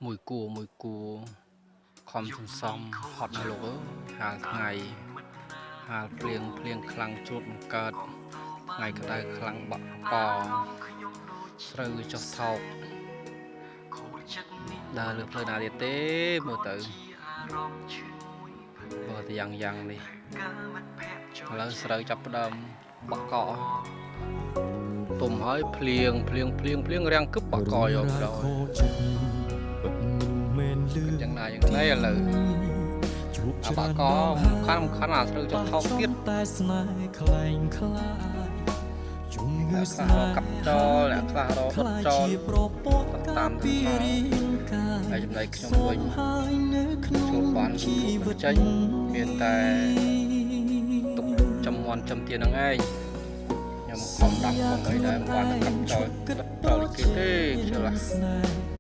មួយគូខំសន្សំហត់ណាស់លោកហាលថ្ងៃហាលភ្លៀងខ្លាំងជួតបង្កើតថ្ងៃក្តៅខ្លាំងបាក់កស្រូវចុះថោកដើរលើផ្លូវណាទៀតទេមើលទៅបើតែយ៉ាងនេះឥឡូវស្រូវចាប់ផ្ដើមបាក់កទុំហើយភ្លៀងរាំងគឹបបាក់កយកដល់យ៉ាងណាឥឡូវអាបាក់កខានអាស្រូវចុះថោកទៀតតែស្នេហ៍ខ្លែងខ្លាយជំងឺស្នេហ៍កាប់ចោលអ្នកខ្លះរត់ចោលតាមទីហើយចំណែកខ្ញុំវិញចូលបានជីវិតចេញមានតែទុកចំមន់ចំទៀនហ្នឹងឯងខ្ញុំខំដាំខំអីដែរមិនបានកាប់ចោលគេទេខ្ជិល